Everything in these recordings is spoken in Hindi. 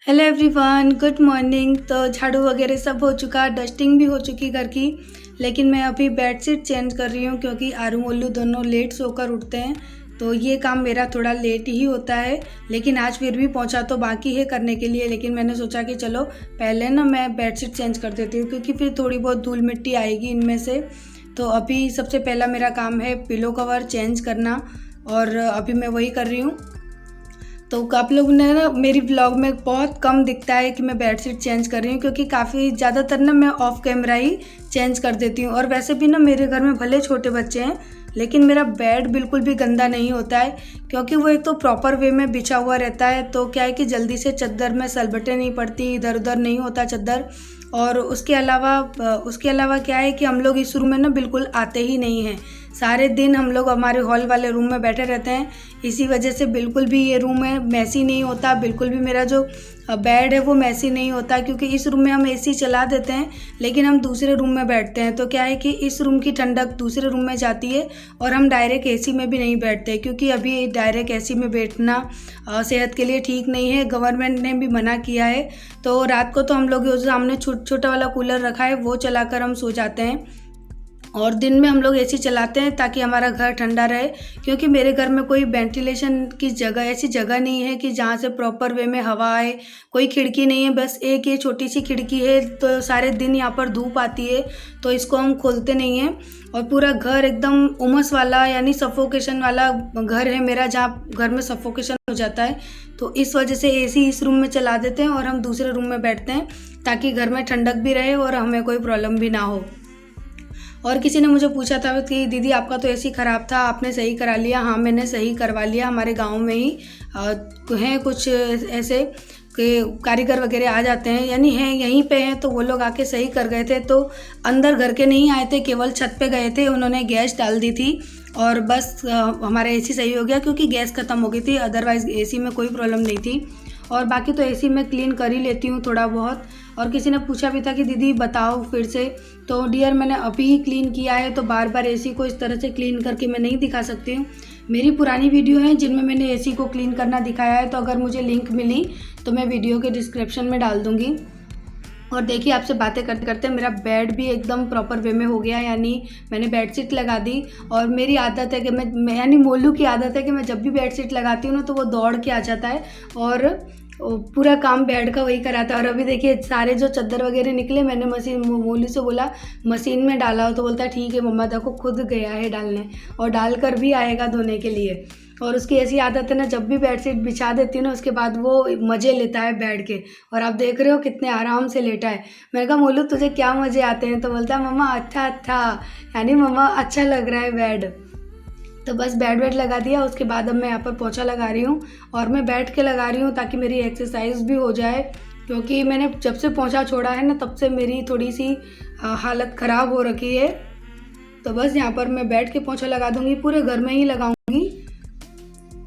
Hello everyone, good morning. तो झाड़ू वगैरह सब हो चुका, डस्टिंग भी हो चुकी घर की। लेकिन मैं अभी बेडशीट चेंज कर रही हूँ क्योंकि आरू मोल्लू दोनों लेट सोकर उठते हैं, तो ये काम मेरा थोड़ा लेट ही होता है। लेकिन आज फिर भी पहुँचा तो बाकी है करने के लिए, लेकिन मैंने सोचा कि चलो पहले ना मैं बेडशीट चेंज कर देती हूँ क्योंकि फिर थोड़ी बहुत धूल मिट्टी आएगी इनमें से। तो अभी सबसे पहला मेरा काम है पिलो कवर चेंज करना, और अभी मैं वही कर रही हूँ। तो आप लोगों ने ना मेरी ब्लॉग में बहुत कम दिखता है कि मैं बेडशीट चेंज कर रही हूँ, क्योंकि काफ़ी ज़्यादातर ना मैं ऑफ कैमरा ही चेंज कर देती हूँ। और वैसे भी ना मेरे घर में भले छोटे बच्चे हैं, लेकिन मेरा बेड बिल्कुल भी गंदा नहीं होता है, क्योंकि वो एक तो प्रॉपर वे में बिछा हुआ रहता है। तो क्या है कि जल्दी से चद्दर में सलबटें नहीं पड़ती, इधर उधर नहीं होता चद्दर। और उसके अलावा क्या है कि हम लोग इस रूम में ना बिल्कुल आते ही नहीं हैं। सारे दिन हम लोग हमारे हॉल वाले रूम में बैठे रहते हैं, इसी वजह से बिल्कुल भी ये रूम है मैसी नहीं होता। बिल्कुल भी मेरा जो बेड है वो मैसी नहीं होता, क्योंकि इस रूम में हम एसी चला देते हैं लेकिन हम दूसरे रूम में बैठते हैं। तो क्या है कि इस रूम की ठंडक दूसरे रूम में जाती है और हम डायरेक्ट एसी में भी नहीं बैठते, क्योंकि अभी डायरेक्ट एसी में बैठना सेहत के लिए ठीक नहीं है, गवर्नमेंट ने भी मना किया है। तो रात को तो हम लोग सामने छोटा वाला कूलर रखा है, वो चलाकर हम सो जाते हैं, और दिन में हम लोग एसी चलाते हैं ताकि हमारा घर ठंडा रहे। क्योंकि मेरे घर में कोई वेंटिलेशन की जगह, ऐसी जगह नहीं है कि जहाँ से प्रॉपर वे में हवा आए। कोई खिड़की नहीं है, बस एक ये छोटी सी खिड़की है, तो सारे दिन यहाँ पर धूप आती है, तो इसको हम खोलते नहीं हैं। और पूरा घर एकदम उमस वाला यानी सफोकेशन वाला घर है मेरा, जहाँ घर में सफोकेशन हो जाता है। तो इस वजह से एसी इस रूम में चला देते हैं और हम दूसरे रूम में बैठते हैं, ताकि घर में ठंडक भी रहे और हमें कोई प्रॉब्लम भी ना हो। और किसी ने मुझे पूछा था कि दीदी आपका तो एसी ख़राब था, आपने सही करा लिया? हाँ, मैंने सही करवा लिया। हमारे गांव में ही हैं कुछ ऐसे कि कारीगर वगैरह आ जाते हैं, यानी हैं यहीं पे हैं, तो वो लोग आके सही कर गए थे। तो अंदर घर के नहीं आए थे, केवल छत पे गए थे, उन्होंने गैस डाल दी थी और बस हमारा एसी सही हो गया, क्योंकि गैस ख़त्म हो गई थी। अदरवाइज़ एसी में कोई प्रॉब्लम नहीं थी। और बाकी तो एसी में क्लीन कर ही लेती हूँ थोड़ा बहुत। और किसी ने पूछा भी था कि दीदी बताओ फिर से, तो डियर मैंने अभी ही क्लीन किया है, तो बार बार एसी को इस तरह से क्लीन करके मैं नहीं दिखा सकती हूँ। मेरी पुरानी वीडियो है जिनमें मैंने एसी को क्लीन करना दिखाया है, तो अगर मुझे लिंक मिली तो मैं वीडियो के डिस्क्रिप्शन में डाल दूँगी। और देखिए, आपसे बातें करते करते मेरा बेड भी एकदम प्रॉपर वे में हो गया, यानी मैंने बेडशीट लगा दी। और मेरी आदत है कि मैं यानी मोलू की आदत है कि मैं जब भी बेडशीट लगाती हूँ ना, तो वो दौड़ के आ जाता है और पूरा काम बेड का वही कराता है। और अभी देखिए सारे जो चादर वगैरह निकले, मैंने मोलू से बोला मशीन में डाला हो, तो बोलता है ठीक है मम्मा, देखो खुद गया है डालने, और डाल कर भी आएगा धोने के लिए। और उसकी ऐसी आदत है ना, जब भी बेडशीट बिछा देती हूँ ना, उसके बाद वो मज़े लेता है बैठ के। और आप देख रहे हो कितने आराम से लेटा है। मैंने कहा मोलू तुझे क्या मज़े आते हैं? तो बोलता है मम्मा अच्छा अच्छा, यानी मम्मा अच्छा लग रहा है बेड। तो बस बेड वेड लगा दिया। उसके बाद अब मैं यहाँ पर पोछा लगा रही हूँ, और मैं बैठ के लगा रही हूँ ताकि मेरी एक्सरसाइज भी हो जाए, क्योंकि मैंने जब से पोछा छोड़ा है ना, तब से मेरी थोड़ी सी हालत ख़राब हो रखी है। तो बस यहाँ पर मैं बैठ के पोछा लगा दूँगी, पूरे घर में ही लगाऊंगी।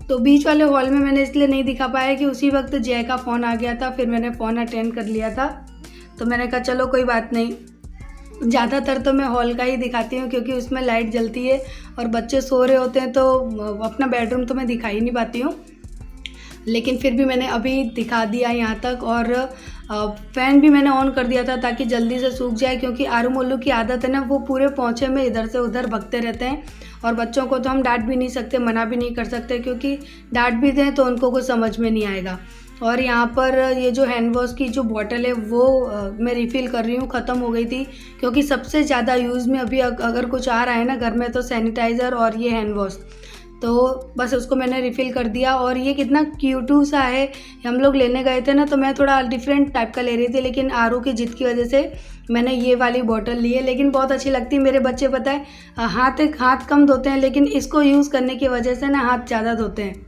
तो बीच वाले हॉल में मैंने इसलिए नहीं दिखा पाया कि उसी वक्त जय का फ़ोन आ गया था, फिर मैंने फ़ोन अटेंड कर लिया था। तो मैंने कहा चलो कोई बात नहीं, ज़्यादातर तो मैं हॉल का ही दिखाती हूँ, क्योंकि उसमें लाइट जलती है और बच्चे सो रहे होते हैं, तो अपना बेडरूम तो मैं दिखा ही नहीं पाती हूँ। लेकिन फिर भी मैंने अभी दिखा दिया यहाँ तक। और फ़ैन भी मैंने ऑन कर दिया था ताकि जल्दी से सूख जाए, क्योंकि आरू मोल्लू की आदत है ना, वो पूरे पोंछे में इधर से उधर भगते रहते हैं। और बच्चों को तो हम डांट भी नहीं सकते, मना भी नहीं कर सकते, क्योंकि डांट भी दें तो उनको कुछ समझ में नहीं आएगा। और यहाँ पर ये जो हैंड वॉश की जो बॉटल है वो मैं रिफ़िल कर रही हूँ, ख़त्म हो गई थी। क्योंकि सबसे ज़्यादा यूज़ में अभी अगर कुछ आ रहा है ना घर में, तो सैनिटाइज़र और ये हैंड वॉश। तो बस उसको मैंने रिफ़िल कर दिया। और ये कितना क्यूटू सा है, हम लोग लेने गए थे ना, तो मैं थोड़ा डिफरेंट टाइप का ले रही थी, लेकिन आरू की जिद की वजह से मैंने ये वाली बॉटल ली है। लेकिन बहुत अच्छी लगती है। मेरे बच्चे पता है हाथ कम धोते हैं, लेकिन इसको यूज़ करने की वजह से ना हाथ ज़्यादा धोते हैं।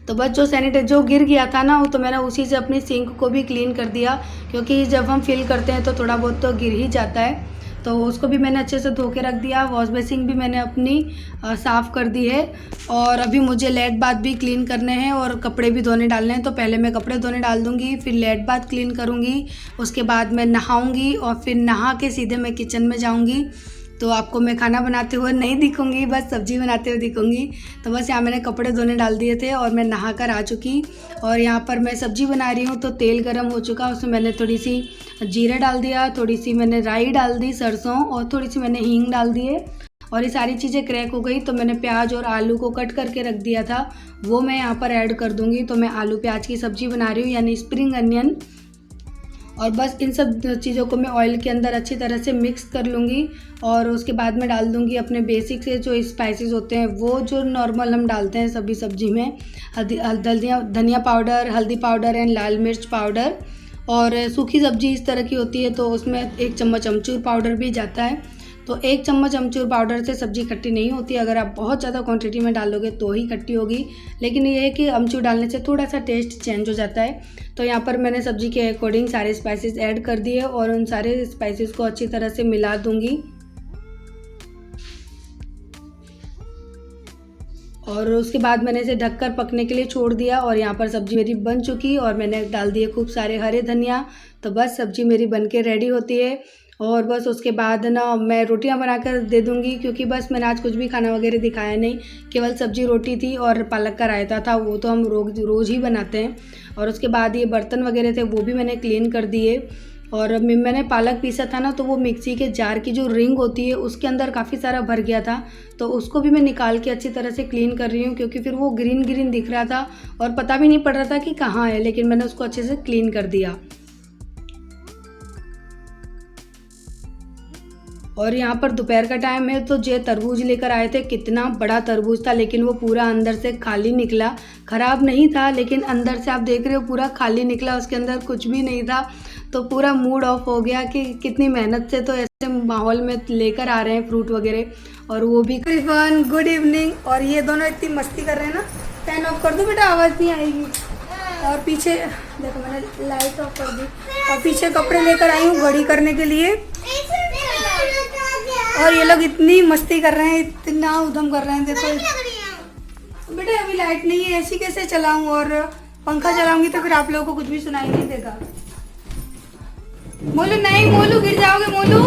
तो बस जो गिर गया था ना, वो तो मैंने उसी से अपनी सिंक को भी क्लीन कर दिया, क्योंकि जब हम फिल करते हैं तो थोड़ा बहुत तो गिर ही जाता है। तो उसको भी मैंने अच्छे से धो के रख दिया। वॉश बेसिन भी मैंने अपनी साफ़ कर दी है। और अभी मुझे लेट बाथ भी क्लीन करने हैं और कपड़े भी धोने डालने हैं। तो पहले मैं कपड़े धोने डाल दूँगी, फिर लेट बाथ क्लीन करूँगी, उसके बाद मैं नहाऊँगी, और फिर नहा के सीधे मैं किचन में जाऊँगी। तो आपको मैं खाना बनाते हुए नहीं दिखूंगी, बस सब्जी बनाते हुए दिखूंगी। तो बस यहाँ मैंने कपड़े धोने डाल दिए थे और मैं नहा कर आ चुकी। और यहाँ पर मैं सब्जी बना रही हूँ तो तेल गरम हो चुका, उसमें मैंने थोड़ी सी जीरा डाल दिया, थोड़ी सी मैंने राई डाल दी, सरसों, और थोड़ी सी मैंने हींग डाल दिए। और ये सारी चीज़ें क्रैक हो गई तो मैंने प्याज और आलू को कट करके रख दिया था, वो मैं यहाँ पर ऐड कर दूँगी। तो मैं आलू प्याज की सब्ज़ी बना रही हूँ, यानी स्प्रिंग अनियन। और बस इन सब चीज़ों को मैं ऑयल के अंदर अच्छी तरह से मिक्स कर लूँगी। और उसके बाद में डाल दूँगी अपने बेसिक से जो स्पाइसेस होते हैं, वो जो नॉर्मल हम डालते हैं सभी सब्जी में, धनिया पाउडर, हल्दी पाउडर एंड लाल मिर्च पाउडर। और सूखी सब्जी इस तरह की होती है तो उसमें 1 चम्मच अमचूर पाउडर भी जाता है। तो 1 चम्मच अमचूर पाउडर से सब्ज़ी खट्टी नहीं होती, अगर आप बहुत ज़्यादा क्वांटिटी में डालोगे तो ही खट्टी होगी। लेकिन ये है कि अमचूर डालने से थोड़ा सा टेस्ट चेंज हो जाता है। तो यहाँ पर मैंने सब्ज़ी के अकॉर्डिंग सारे स्पाइसेस ऐड कर दिए और उन सारे स्पाइसेस को अच्छी तरह से मिला दूँगी। और उसके बाद मैंने इसे ढककर पकने के लिए छोड़ दिया। और यहाँ पर सब्ज़ी मेरी बन चुकी और मैंने डाल दिए खूब सारे हरे धनिया। तो बस सब्ज़ी मेरी बन के रेडी होती है। और बस उसके बाद ना मैं रोटियां बनाकर दे दूंगी, क्योंकि बस मैंने आज कुछ भी खाना वगैरह दिखाया नहीं, केवल सब्जी रोटी थी और पालक का रायता था, वो तो हम रोज़ ही बनाते हैं। और उसके बाद ये बर्तन वगैरह थे वो भी मैंने क्लीन कर दिए। और मैंने पालक पीसा था ना, तो वो मिक्सी के जार की जो रिंग होती है उसके अंदर काफ़ी सारा भर गया था, तो उसको भी मैं निकाल के अच्छी तरह से क्लीन कर रही हूँ, क्योंकि फिर वो ग्रीन ग्रीन दिख रहा था और पता भी नहीं पड़ रहा था कि कहाँ है, लेकिन मैंने उसको अच्छे से क्लीन कर दिया। और यहाँ पर दोपहर का टाइम है तो जे तरबूज लेकर आए थे, कितना बड़ा तरबूज था, लेकिन वो पूरा अंदर से खाली निकला। ख़राब नहीं था लेकिन अंदर से आप देख रहे हो पूरा खाली निकला, उसके अंदर कुछ भी नहीं था। तो पूरा मूड ऑफ हो गया कि कितनी मेहनत से तो ऐसे माहौल में लेकर आ रहे हैं फ्रूट वगैरह, और वो भी। Everyone good evening. और ये दोनों इतनी मस्ती कर रहे हैं ना, फैन ऑफ कर दो बेटा, आवाज़ नहीं आएगी। और पीछे देखो मैंने लाइट ऑफ कर दी। और पीछे कपड़े लेकर आई हूँ घड़ी करने के लिए। और ये लोग इतनी मस्ती कर रहे हैं, इतना उधम कर रहे हैं, देखो बेटा अभी लाइट नहीं है, ऐसी कैसे चलाऊं, और पंखा चलाऊंगी तो फिर आप लोगों को कुछ भी सुनाई नहीं देगा। मोलू नहीं, मोलू गिर जाओगे मोलू।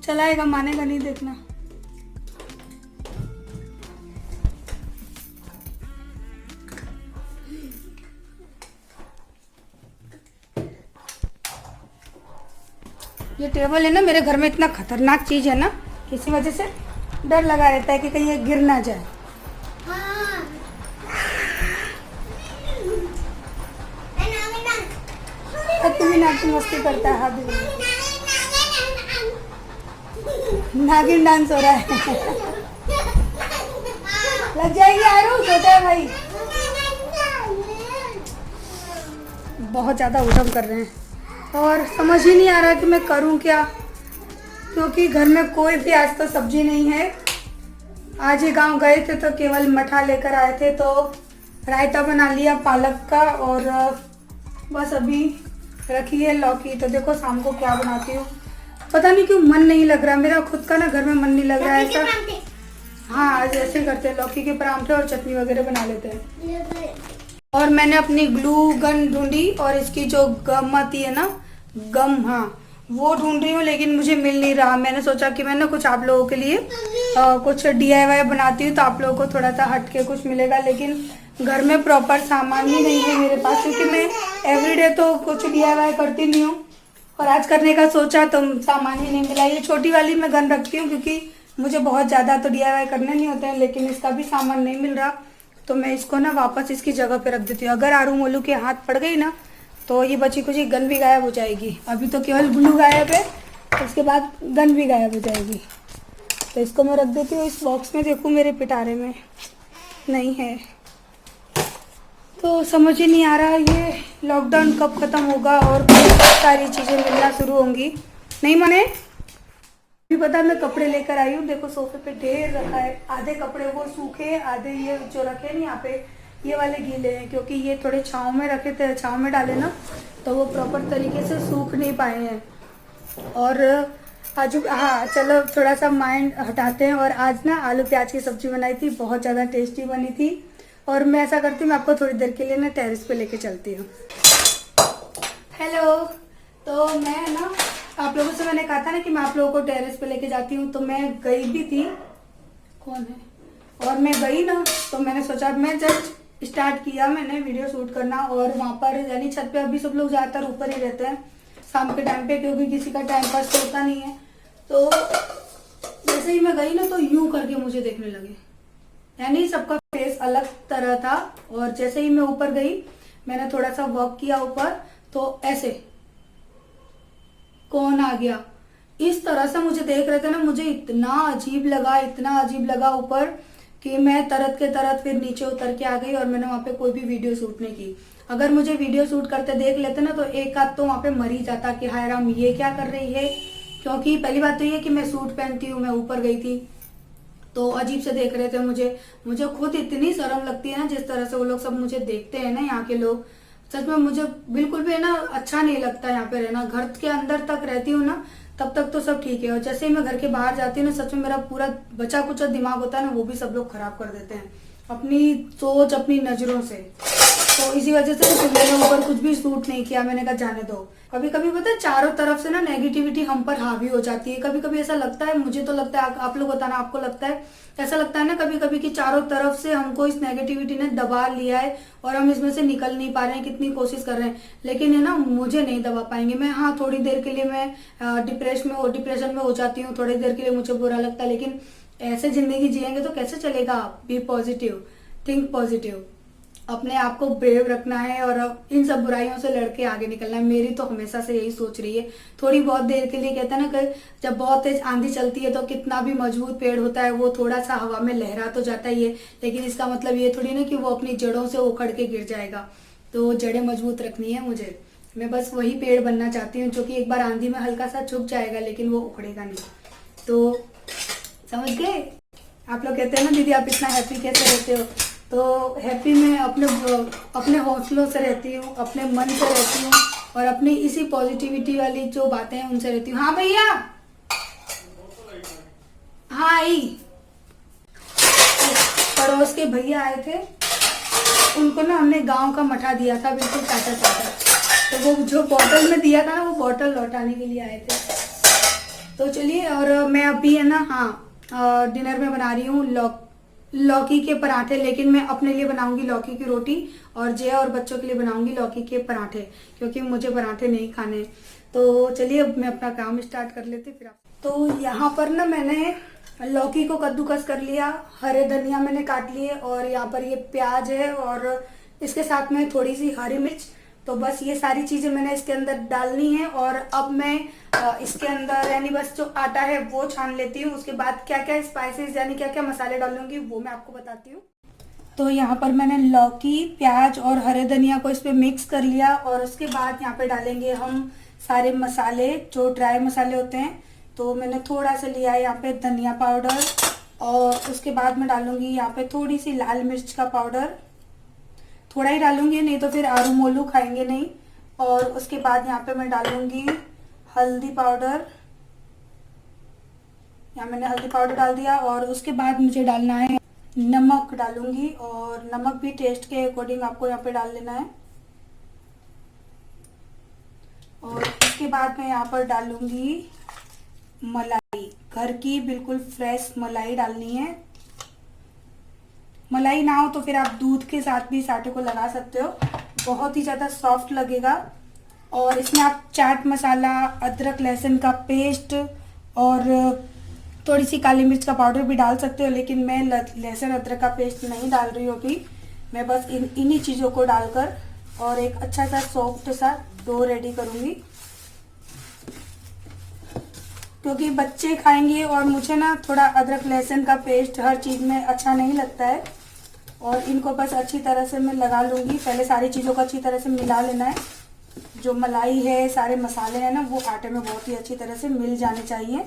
चलाएगा, मानेगा नहीं, देखना। ये टेबल है ना मेरे घर में, इतना खतरनाक चीज़ है ना, किसी वजह से डर लगा रहता है कि कहीं ये गिर ना जाए। तू भी नागिन मस्ती करता है, हाथ नागिन डांस हो रहा है। लग जाएगी आरू, छोटा है भाई, बहुत ज़्यादा उधम कर रहे हैं और समझ ही नहीं आ रहा कि मैं करूं क्या, क्योंकि घर में कोई भी आज तो सब्जी नहीं है। आज ही गांव गए थे तो केवल मठा लेकर आए थे, तो रायता बना लिया पालक का, और बस अभी रखी है लौकी। तो देखो शाम को क्या बनाती हूँ, पता नहीं क्यों मन नहीं लग रहा मेरा खुद का ना, घर में मन नहीं लग रहा है ऐसा। हाँ आज ऐसे करते हैं, लौकी के परांठे और चटनी वगैरह बना लेते हैं। और मैंने अपनी ग्लू गन ढूंढी, और इसकी जो गम आती है ना, गम, हाँ वो ढूंढ रही हूँ, लेकिन मुझे मिल नहीं रहा। मैंने सोचा कि मैं ना कुछ आप लोगों के लिए कुछ DIY बनाती हूँ, तो आप लोगों को थोड़ा सा हट के कुछ मिलेगा। लेकिन घर में प्रॉपर सामान ही नहीं है मेरे पास, क्योंकि मैं एवरीडे तो कुछ DIY करती नहीं हूँ, और आज करने का सोचा तो सामान ही नहीं मिला। ये छोटी वाली मैं गन रखती हूँ, क्योंकि मुझे बहुत ज़्यादा तो DIY करने नहीं होते हैं, लेकिन इसका भी सामान नहीं मिल रहा, तो मैं इसको ना वापस इसकी जगह पे रख देती हूँ। अगर आरू मोलू के हाथ पड़ गई ना, तो ये बची कुछ गन भी गायब हो जाएगी। अभी तो केवल ग्लू गायब है, तो उसके बाद गन भी गायब हो जाएगी। तो इसको मैं रख देती हूँ इस बॉक्स में। देखूँ मेरे पिटारे में नहीं है, तो समझ ही नहीं आ रहा ये लॉकडाउन कब ख़त्म होगा और बहुत सारी चीज़ें मिलना शुरू होंगी। नहीं माने भी पता, मैं कपड़े लेकर आई हूँ। देखो सोफे पे ढेर रखा है, आधे कपड़े वो सूखे, आधे ये जो रखे नहीं यहाँ पे, ये वाले गीले हैं, क्योंकि ये थोड़े छाँव में रखे थे, छाँव में डाले ना तो वो प्रॉपर तरीके से सूख नहीं पाए हैं। और आज हाँ चलो थोड़ा सा माइंड हटाते हैं। और आज ना आलू प्याज की सब्ज़ी बनाई थी, बहुत ज़्यादा टेस्टी बनी थी। और मैं ऐसा करती हूँ, मैं आपको थोड़ी देर के लिए ना टेरेस पे लेके चलती हूँ। हेलो, तो मैं ना आप लोगों से मैंने कहा था ना कि मैं आप लोगों को टेरेस पे लेके जाती हूँ, तो मैं गई भी थी। कौन है? और मैं गई ना, तो मैंने सोचा, मैं जस्ट स्टार्ट किया मैंने वीडियो शूट करना, और वहाँ पर यानी छत पे अभी सब लोग ज़्यादातर ऊपर ही रहते हैं शाम के टाइम पे, क्योंकि किसी का टाइम पास तो होता नहीं है। तो जैसे ही मैं गई ना, तो यूं करके मुझे देखने लगे, यानी सबका फेस अलग तरह था। और जैसे ही मैं ऊपर गई, मैंने थोड़ा सा वॉक किया ऊपर, तो ऐसे कौन आ गया इस तरह से मुझे देख रहे थे ना, मुझे इतना अजीब लगा, इतना अजीब लगा ऊपर, कि मैं तरत के तरत फिर नीचे उतर के आ गई, और मैंने वहाँ पे कोई भी वीडियो शूट नहीं की। अगर मुझे वीडियो शूट करते देख लेते ना, तो एक आध तो वहाँ पे मर ही जाता कि हाय राम ये क्या कर रही है। क्योंकि पहली बात तो ये कि मैं सूट पहनती हूँ, मैं ऊपर गई थी, तो अजीब से देख रहे थे मुझे। मुझे खुद इतनी शर्म लगती है ना, जिस तरह से वो लोग सब मुझे देखते हैं ना, यहाँ के लोग। सच में मुझे बिल्कुल भी ना अच्छा नहीं लगता यहाँ पे रहना। घर के अंदर तक रहती हूँ ना, तब तक तो सब ठीक है, और जैसे ही मैं घर के बाहर जाती हूँ ना, सच में मेरा पूरा बचा कुचा दिमाग होता है ना, वो भी सब लोग खराब कर देते हैं अपनी सोच, अपनी नजरों से। तो इसी वजह से फिर मैंने ऊपर कुछ भी शूट नहीं किया। मैंने कहा जाने दो। कभी कभी पता है, चारों तरफ से ना नेगेटिविटी हम पर हावी हो जाती है। कभी कभी ऐसा लगता है, मुझे तो लगता है, आप लोग बताना आपको लगता है, ऐसा लगता है ना कभी कभी कि चारों तरफ से हमको इस नेगेटिविटी ने दबा लिया है, और हम इसमें से निकल नहीं पा रहे हैं, कितनी कोशिश कर रहे हैं, लेकिन है ना, मुझे नहीं दबा पाएंगे। मैं हाँ, थोड़ी देर के लिए मैं डिप्रेशन में हो जाती हूँ, थोड़ी देर के लिए मुझे बुरा लगता है, लेकिन ऐसे जिंदगी जिएंगे तो कैसे चलेगा। बी पॉजिटिव, थिंक पॉजिटिव, अपने आप को ब्रेव रखना है, और इन सब बुराइयों से लड़के आगे निकलना है। मेरी तो हमेशा से यही सोच रही है। थोड़ी बहुत देर के लिए, कहते हैं ना कि जब बहुत तेज आंधी चलती है, तो कितना भी मजबूत पेड़ होता है, वो थोड़ा सा हवा में लहरा तो जाता ही है, लेकिन इसका मतलब ये थोड़ी ना कि वो अपनी जड़ों से उखड़ के गिर जाएगा। तो जड़ें मजबूत रखनी है मुझे। मैं बस वही पेड़ बनना चाहती हूँ, जो कि एक बार आंधी में हल्का सा झुक जाएगा, लेकिन वो उखड़ेगा नहीं। तो समझ गए? आप लोग कहते हैं ना, दीदी आप इतना हैप्पी कैसे रहते हो? तो हैप्पी मैं अपने हौसलों से रहती हूँ, अपने मन से रहती हूँ, और अपनी इसी पॉजिटिविटी वाली जो बातें हैं उनसे रहती हूँ। हाँ भैया, हाँ आई। पड़ोस के भैया आए थे, उनको ना हमने गांव का मठा दिया था, बिल्कुल ताजा ताजा। तो वो जो बोतल में दिया था ना, वो बोतल लौटाने के लिए आए थे। तो चलिए, और मैं अभी है ना, हाँ, डिनर में बना रही हूँ लौकी के पराठे, लेकिन मैं अपने लिए बनाऊंगी लौकी की रोटी, और जय और बच्चों के लिए बनाऊंगी लौकी के पराठे, क्योंकि मुझे पराठे नहीं खाने। तो चलिए, अब मैं अपना काम स्टार्ट कर लेती फिर आप। तो यहाँ पर ना मैंने लौकी को कद्दूकस कर लिया, हरे धनिया मैंने काट लिए, और यहाँ पर ये प्याज है, और इसके साथ में थोड़ी सी हरी मिर्च। तो बस ये सारी चीजें मैंने इसके अंदर डालनी है, और अब मैं इसके अंदर यानी बस जो आटा है वो छान लेती हूँ। उसके बाद क्या क्या स्पाइसेस यानी क्या क्या मसाले डालूंगी वो मैं आपको बताती हूँ। तो यहाँ पर मैंने लौकी, प्याज और हरे धनिया को इस पे मिक्स कर लिया, और उसके बाद यहाँ पे डालेंगे हम सारे मसाले, जो ड्राई मसाले होते हैं। तो मैंने थोड़ा सा लिया है यहाँ पे धनिया पाउडर, और उसके बाद मैं डालूंगी यहाँ पे थोड़ी सी लाल मिर्च का पाउडर, थोड़ा ही डालूंगी, नहीं तो फिर आरू मोलू खाएंगे नहीं। और उसके बाद यहाँ पे मैं डालूंगी हल्दी पाउडर, यहाँ मैंने हल्दी पाउडर डाल दिया। और उसके बाद मुझे डालना है नमक डालूंगी, और नमक भी टेस्ट के अकॉर्डिंग आपको यहाँ पे डाल लेना है। और इसके बाद मैं यहाँ पर डालूंगी मलाई, घर की बिल्कुल फ्रेश मलाई डालनी है। मलाई ना हो तो फिर आप दूध के साथ भी इस आटे को लगा सकते हो, बहुत ही ज़्यादा सॉफ्ट लगेगा। और इसमें आप चाट मसाला, अदरक लहसुन का पेस्ट और थोड़ी सी काली मिर्च का पाउडर भी डाल सकते हो, लेकिन मैं लहसुन अदरक का पेस्ट नहीं डाल रही हूँ अभी। मैं बस इन्हीं चीज़ों को डालकर और एक अच्छा सा सॉफ्ट सा डो रेडी करूँगी, क्योंकि बच्चे खाएंगे और मुझे ना थोड़ा अदरक लहसुन का पेस्ट हर चीज़ में अच्छा नहीं लगता है। और इनको बस अच्छी तरह से मैं लगा लूँगी। पहले सारी चीज़ों को अच्छी तरह से मिला लेना है। जो मलाई है, सारे मसाले हैं ना, वो आटे में बहुत ही अच्छी तरह से मिल जाने चाहिए।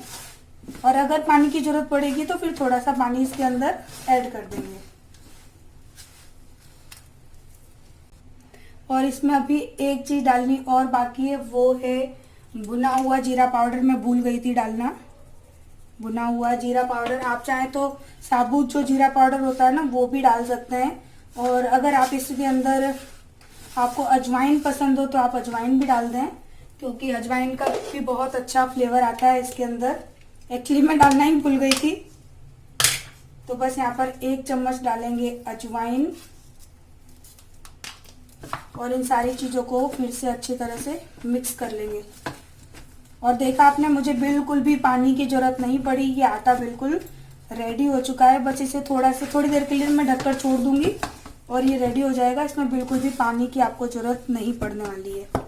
और अगर पानी की ज़रूरत पड़ेगी तो फिर थोड़ा सा पानी इसके अंदर ऐड कर देंगे। और इसमें अभी एक चीज़ डालनी और बाकी है, वो है भुना हुआ जीरा पाउडर। मैं भूल गई थी डालना भुना हुआ जीरा पाउडर। आप चाहें तो साबुत जो जीरा पाउडर होता है ना, वो भी डाल सकते हैं। और अगर आप इसके अंदर आपको अजवाइन पसंद हो तो आप अजवाइन भी डाल दें, क्योंकि अजवाइन का भी बहुत अच्छा फ्लेवर आता है इसके अंदर। एक्चुअली मैं डालना ही भूल गई थी। तो बस यहाँ पर 1 चम्मच डालेंगे अजवाइन और इन सारी चीज़ों को फिर से अच्छी तरह से मिक्स कर लेंगे। और देखा आपने, मुझे बिल्कुल भी पानी की ज़रूरत नहीं पड़ी। ये आटा बिल्कुल रेडी हो चुका है। बस इसे थोड़ी देर के लिए मैं ढककर छोड़ दूंगी और ये रेडी हो जाएगा। इसमें बिल्कुल भी पानी की आपको ज़रूरत नहीं पड़ने वाली है।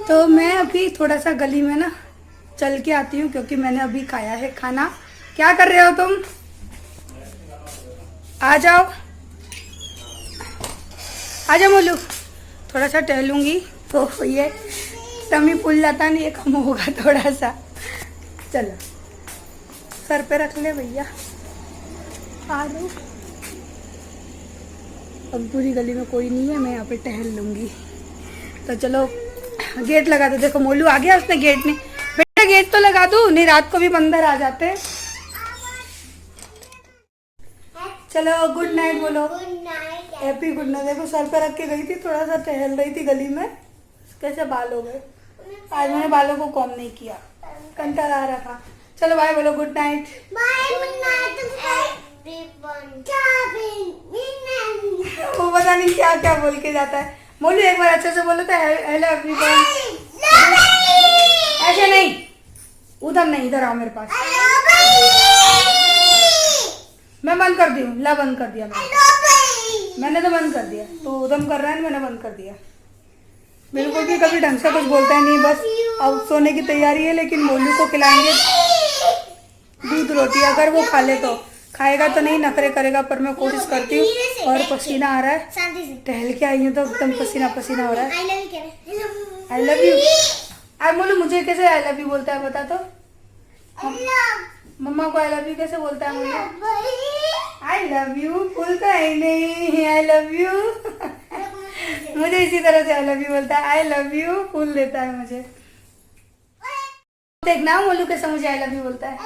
तो मैं अभी थोड़ा सा गली में ना चल के आती हूँ, क्योंकि मैंने अभी खाया है खाना। क्या कर रहे हो तुम? आ जाओ, आ जाओ मोलू। थोड़ा सा टहलूंगी तो ये टमी फूल जाता नहीं, ये कम होगा थोड़ा सा। चलो सर पे रख ले भैया। आ जाओ। अब पूरी गली में कोई नहीं है, मैं यहाँ पे टहल लूंगी। तो चलो गेट लगा दो। देखो मोलू आ गया, उसने गेट नहीं। बेटा गेट तो लगा दो, नहीं रात को भी बंदर आ जाते हैं। चलो गुड नाइट बोलो। Happy good night. देखो सर पे रख के गई थी, थोड़ा सा टहल रही थी गली में। कैसे बाल हो गए। आज मैंने बालों को कॉम नहीं किया, कंटाला आ रहा था। चलो बाय बोलो, गुड नाइट। वो पता नहीं क्या क्या बोल के जाता है। मोलू एक बार अच्छे से बोलो तो हेलो एवरीवन। ऐसे नहीं, उधर नहीं, इधर आओ मेरे पास। मैं बंद कर दी हूँ। ला बंद कर दिया मैंने तो बंद कर दिया। तो उधम कर रहा है, मैंने बंद कर दिया। बिल्कुल भी कभी ढंग से कुछ बोलता ही नहीं। बस अब सोने की तैयारी है, लेकिन मोलू को खिलाएंगे दूध रोटी। अगर वो खा ले तो खाएगा, तो नहीं नखरे करेगा। पर मैं कोशिश करती हूँ। और पसीना आ रहा है, टहल के आई हूँ तो एकदम पसीना पसीना हो रहा है। I love you. अब मोलू मुझे कैसे आई लव यू बोलता है बता तो। मम्मा को आई लव यू कैसे बोलता है मोलू? आई लव यू बोलता है नहीं, आई लव यू। मुझे इसी तरह से आई लव यू बोलता है। आई लव यू फूल देता है मुझे। देखना मोलू कैसे मुझे आई लव यू बोलता है।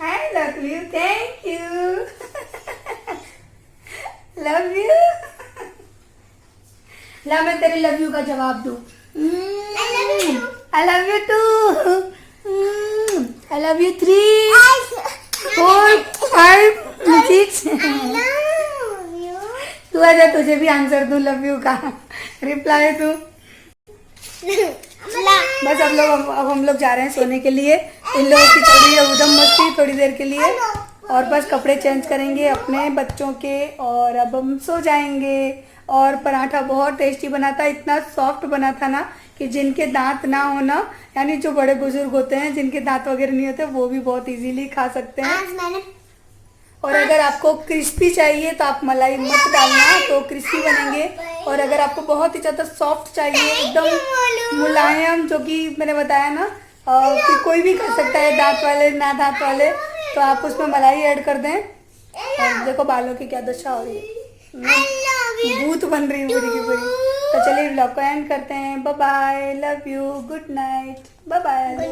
I love you, thank you, love you. ला मैं तेरे लव यू का जवाब दूं। I love you too. I love you 3 4 5 6। तू आजा, तुझे भी आंसर दूं लव यू का, रिप्लाई दूं। बस अब हम लोग जा रहे हैं सोने के लिए। इन लोगों की चल रही है उधम मस्ती थोड़ी देर के लिए, और बस कपड़े चेंज करेंगे अपने बच्चों के, और अब हम सो जाएंगे। और पराठा बहुत टेस्टी बना था, इतना सॉफ्ट बना था ना कि जिनके दांत ना हो ना, यानी जो बड़े बुजुर्ग होते हैं जिनके दांत वगैरह नहीं होते, वो भी बहुत इजीली खा सकते हैं। और अगर आपको क्रिस्पी चाहिए तो आप मलाई मत डालना, तो क्रिस्पी बनेंगे। और अगर आपको बहुत ही ज़्यादा सॉफ्ट चाहिए, एकदम मुलायम, जो कि मैंने बताया ना कि कोई भी खा सकता है, दांत वाले ना दांत वाले, तो आप उसमें मलाई ऐड कर दें। और देखो बालों की क्या दशा हो रही है, भूत बन रही है पूरी की पूरी। तो चलिए व्लॉग को एंड करते हैं। Bye bye, love you, good night, bye bye.